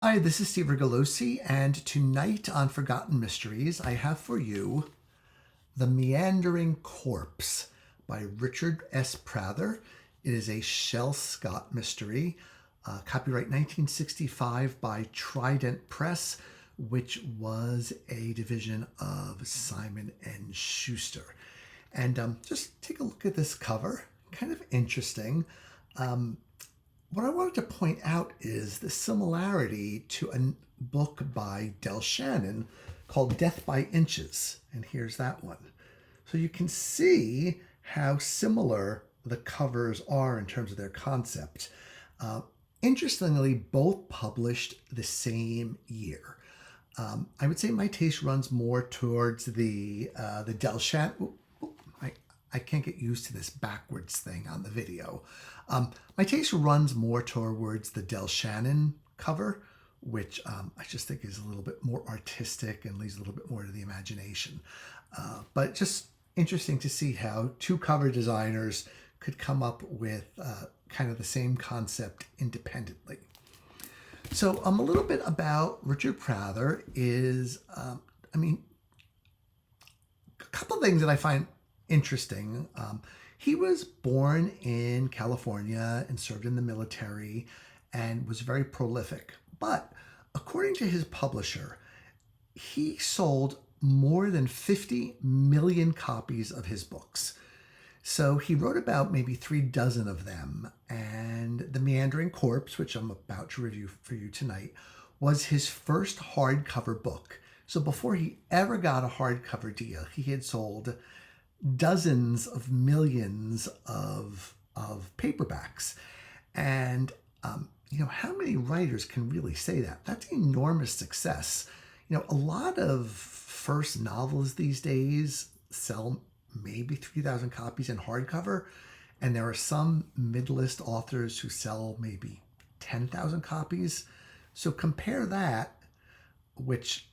Hi, this is Steve Rigolosi, and tonight on Forgotten Mysteries, I have for you The Meandering Corpse by Richard S. Prather. It is a Shel Scott mystery, copyright 1965 by Trident Press, which was a division of Simon & Schuster. And just take a look at this cover, kind of interesting. What I wanted to point out is the similarity to a book by Del Shannon called Death by Inches. And here's that one. So you can see how similar the covers are in terms of their concept. Interestingly, both published the same year. I would say my taste runs more towards the Del Shannon. I can't get used to this backwards thing on the video. My taste runs more towards the Del Shannon cover, which I just think is a little bit more artistic and leaves a little bit more to the imagination. But just interesting to see how two cover designers could come up with kind of the same concept independently. So a little bit about Richard Prather is, a couple of things that I find interesting. He was born in California and served in the military and was very prolific. But according to his publisher, he sold more than 50 million copies of his books. So he wrote about maybe 36 of them. And The Meandering Corpse, which I'm about to review for you tonight, was his first hardcover book. So before he ever got a hardcover deal, he had sold dozens of millions of paperbacks. And how many writers can really say that? That's enormous success. A lot of first novels these days sell maybe 3,000 copies in hardcover, and there are some mid-list authors who sell maybe 10,000 copies. So compare that, which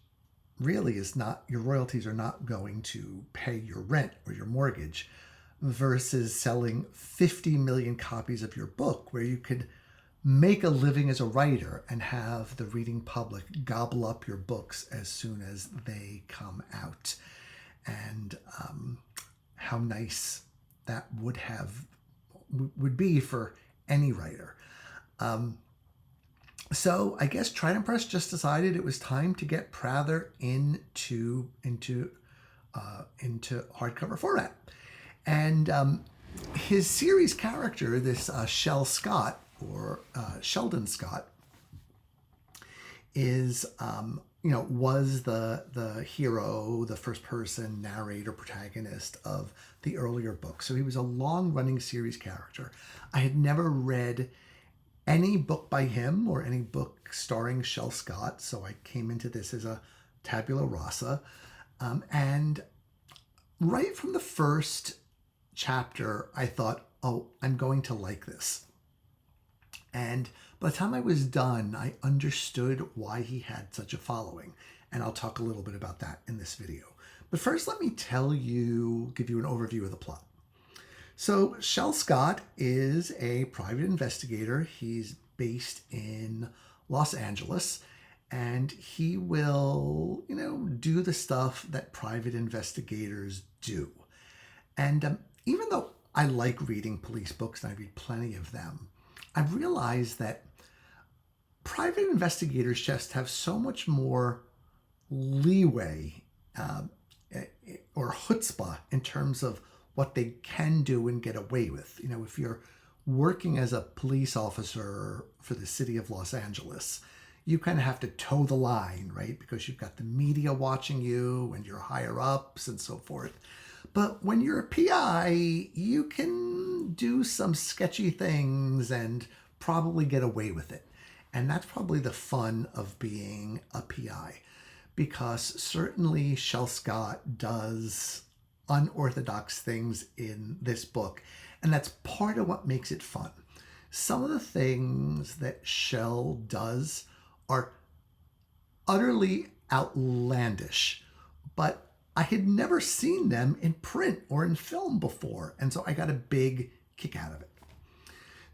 really is not, your royalties are not going to pay your rent or your mortgage, versus selling 50 million copies of your book, where you could make a living as a writer and have the reading public gobble up your books as soon as they come out. And how nice that would be for any writer. So I guess Trident Press just decided it was time to get Prather into hardcover format. And his series character, this Shel Scott, or Sheldon Scott, is was the hero, the first person narrator protagonist of the earlier book. So he was a long running series character. I had never read any book by him or any book starring Shel Scott, so I came into this as a tabula rasa. And right from the first chapter, I thought, oh, I'm going to like this. And by the time I was done, I understood why he had such a following. And I'll talk a little bit about that in this video. But first, let me give you an overview of the plot. So Shel Scott is a private investigator. He's based in Los Angeles, and he will, do the stuff that private investigators do. And even though I like reading police books, and I read plenty of them, I've realized that private investigators just have so much more leeway or chutzpah in terms of what they can do and get away with. If you're working as a police officer for the city of Los Angeles, you kind of have to toe the line, right? Because you've got the media watching you and your higher ups and so forth. But when you're a PI, you can do some sketchy things and probably get away with it. And that's probably the fun of being a PI, because certainly Shel Scott does unorthodox things in this book, and that's part of what makes it fun. Some of the things that Shel does are utterly outlandish, but I had never seen them in print or in film before, and so I got a big kick out of it.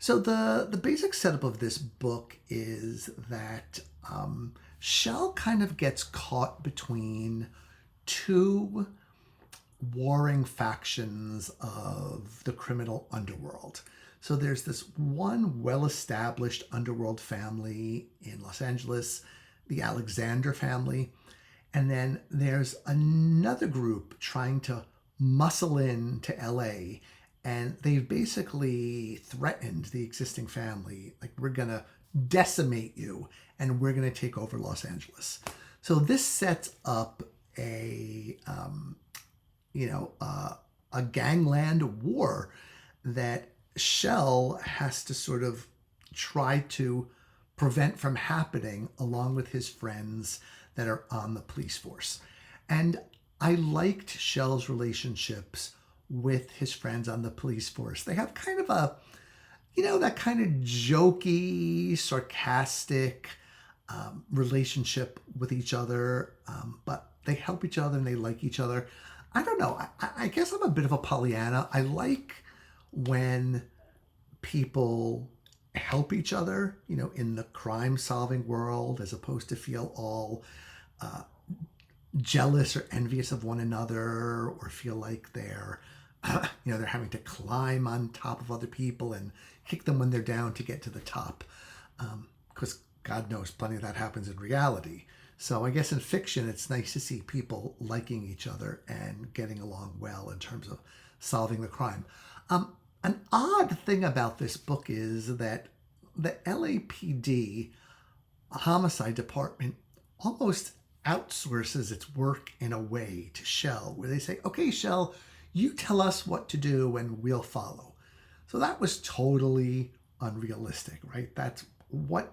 So the basic setup of this book is that Shell kind of gets caught between two warring factions of the criminal underworld. So there's this one well-established underworld family in Los Angeles, the Alexander family, and then there's another group trying to muscle in to LA, and they've basically threatened the existing family, like, we're gonna decimate you and we're gonna take over Los Angeles. So this sets up a a gangland war that Shell has to sort of try to prevent from happening, along with his friends that are on the police force. And I liked Shell's relationships with his friends on the police force. They have kind of a, that kind of jokey, sarcastic relationship with each other, but they help each other and they like each other. I don't know. I guess I'm a bit of a Pollyanna. I like when people help each other, in the crime-solving world, as opposed to feel all jealous or envious of one another, or feel like they're, they're having to climb on top of other people and kick them when they're down to get to the top. Because God knows plenty of that happens in reality. So I guess in fiction, it's nice to see people liking each other and getting along well in terms of solving the crime. An odd thing about this book is that the LAPD homicide department almost outsources its work in a way to Shell, where they say, okay, Shell, you tell us what to do and we'll follow. So that was totally unrealistic, right? That's what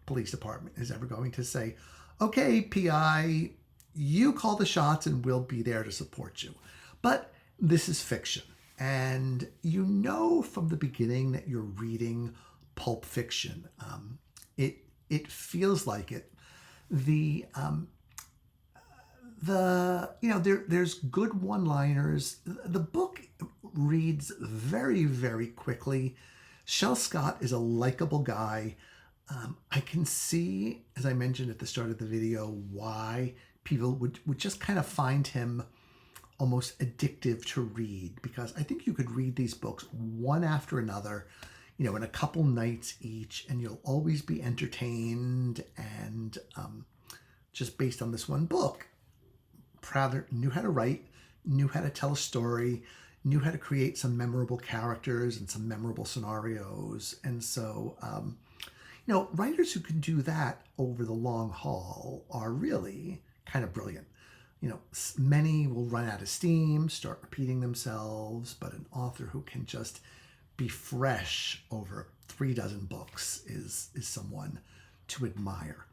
police department is ever going to say, okay, PI, you call the shots and we'll be there to support you. But this is fiction. And from the beginning that you're reading pulp fiction. It feels like it. There's good one-liners. The book reads very, very quickly. Shel Scott is a likable guy. I can see, as I mentioned at the start of the video, why people would just kind of find him almost addictive to read, because I think you could read these books one after another, in a couple nights each, and you'll always be entertained. And just based on this one book, Prather knew how to write, knew how to tell a story, knew how to create some memorable characters and some memorable scenarios. And so, writers who can do that over the long haul are really kind of brilliant. Many will run out of steam, start repeating themselves, but an author who can just be fresh over 36 books is someone to admire.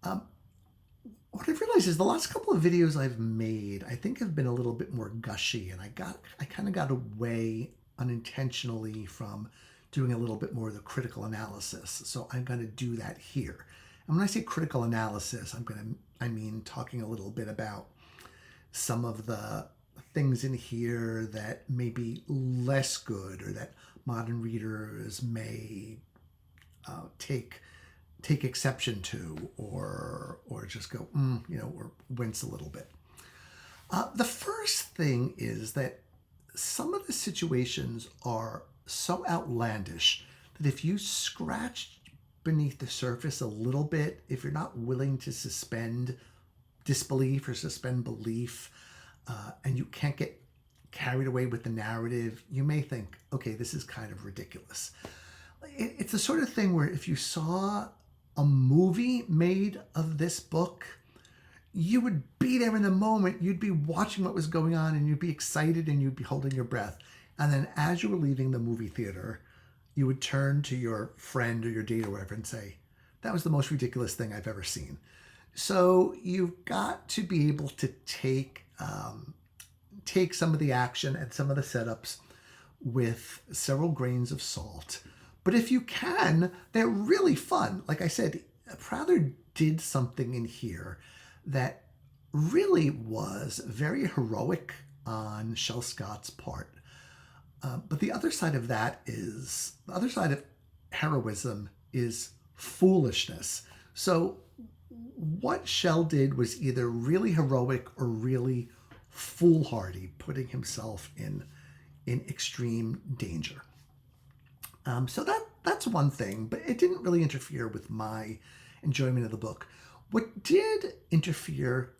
What I've realized is the last couple of videos I've made, I think, have been a little bit more gushy, and I kind of got away unintentionally from doing a little bit more of the critical analysis. So I'm going to do that here. And when I say critical analysis, I mean talking a little bit about some of the things in here that may be less good, or that modern readers may take exception to, or just go, or wince a little bit. The first thing is that some of the situations are so outlandish that if you scratch beneath the surface a little bit, if you're not willing to suspend disbelief or suspend belief, and you can't get carried away with the narrative, you may think, okay, this is kind of ridiculous. It's the sort of thing where if you saw a movie made of this book, you would be there in the moment. You'd be watching what was going on, and you'd be excited, and you'd be holding your breath. And then as you were leaving the movie theater, you would turn to your friend or your date or whatever and say, that was the most ridiculous thing I've ever seen. So you've got to be able to take some of the action and some of the setups with several grains of salt. But if you can, they're really fun. Like I said, Prather did something in here that really was very heroic on Shel Scott's part. But the other side of that is, the other side of heroism is foolishness. So what Shell did was either really heroic or really foolhardy, putting himself in extreme danger. So that's one thing, but it didn't really interfere with my enjoyment of the book. What did interfere,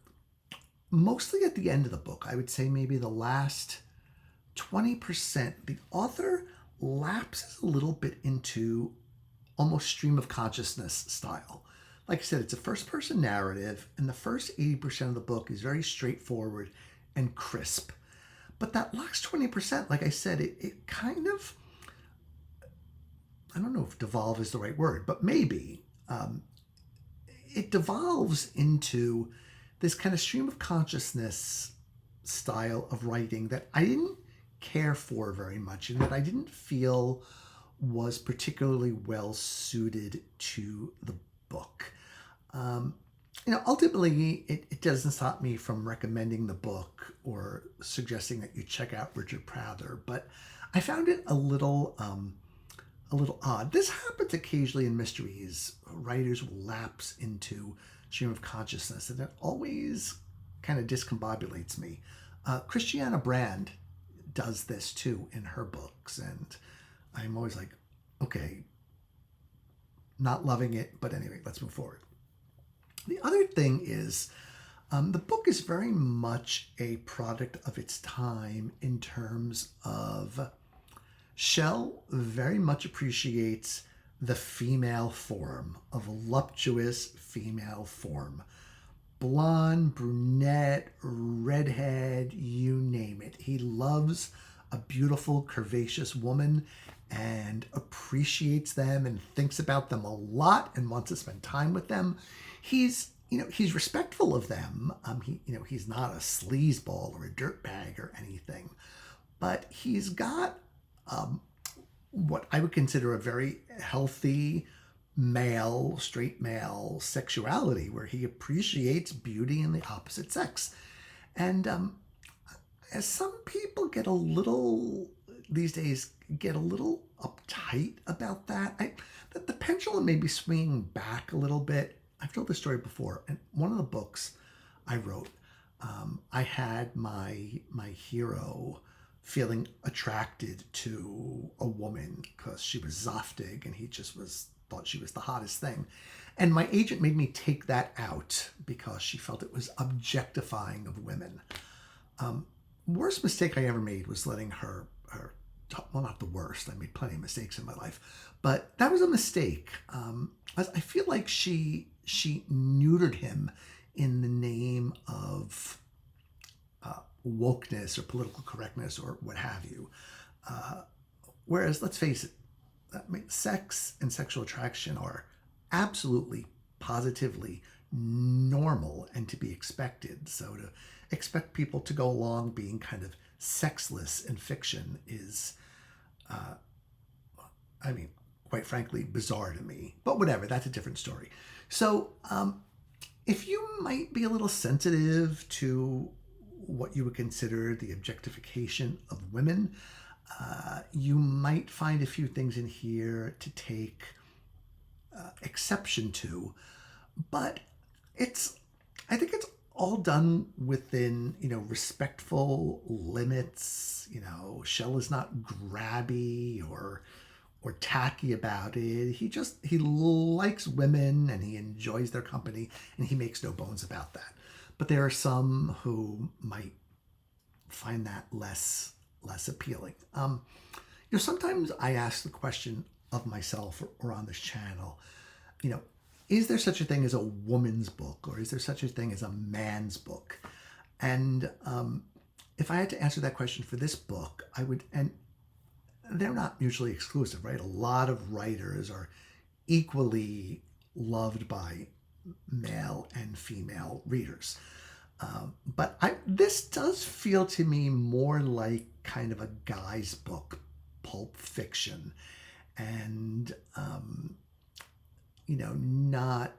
mostly at the end of the book, I would say maybe the last 20%, the author lapses a little bit into almost stream of consciousness style. Like I said, it's a first person narrative, and the first 80% of the book is very straightforward and crisp. But that last 20%, like I said, it kind of, I don't know if devolve is the right word, but maybe it devolves into this kind of stream of consciousness style of writing that I didn't care for very much, and that I didn't feel was particularly well suited to the book. Ultimately, it doesn't stop me from recommending the book or suggesting that you check out Richard Prather, but I found it a little odd. This happens occasionally in mysteries. Writers will lapse into stream of consciousness, and it always kind of discombobulates me. Christiana Brand does this too in her books, and I'm always like, okay, not loving it, but anyway, let's move forward. The other thing is, the book is very much a product of its time in terms of Shell very much appreciates the female form, a voluptuous female form. Blonde, brunette, redhead, you name it. He loves a beautiful, curvaceous woman and appreciates them and thinks about them a lot and wants to spend time with them. He's respectful of them. He's not a sleazeball or a dirtbag or anything, but he's got what I would consider a very healthy straight male sexuality, where he appreciates beauty in the opposite sex. And as some people these days get a little uptight about that, the pendulum may be swinging back a little bit. I've told this story before. In one of the books I wrote, I had my hero feeling attracted to a woman because she was zaftig, and he just thought she was the hottest thing. And my agent made me take that out because she felt it was objectifying of women. Worst mistake I ever made was letting her, well, not the worst. I made plenty of mistakes in my life, but that was a mistake. I feel like she neutered him in the name of wokeness or political correctness or what have you. Whereas, let's face it, sex and sexual attraction are absolutely, positively normal and to be expected. So to expect people to go along being kind of sexless in fiction is, quite frankly, bizarre to me. But whatever, that's a different story. So if you might be a little sensitive to what you would consider the objectification of women, you might find a few things in here to take exception to, but I think it's all done within, respectful limits. Shell is not grabby or tacky about it. He likes women and he enjoys their company, and he makes no bones about that. But there are some who might find that less appealing. Sometimes I ask the question of myself or on this channel, is there such a thing as a woman's book, or is there such a thing as a man's book? And if I had to answer that question for this book, I would, and they're not mutually exclusive, right? A lot of writers are equally loved by male and female readers. But this does feel to me more like kind of a guy's book, Pulp Fiction, and not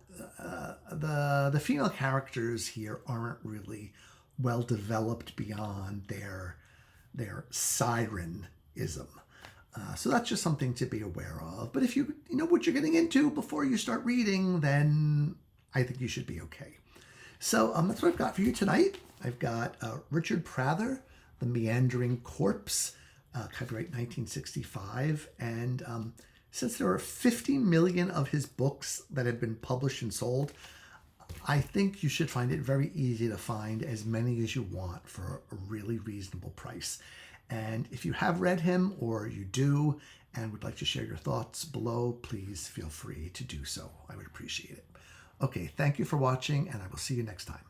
the female characters here aren't really well developed beyond their siren ism. So that's just something to be aware of. But if you know what you're getting into before you start reading, then I think you should be okay. So that's what I've got for you tonight. I've got Richard Prather, The Meandering Corpse, copyright 1965. And since there are 50 million of his books that have been published and sold, I think you should find it very easy to find as many as you want for a really reasonable price. And if you have read him or you do and would like to share your thoughts below, please feel free to do so. I would appreciate it. Okay, thank you for watching, and I will see you next time.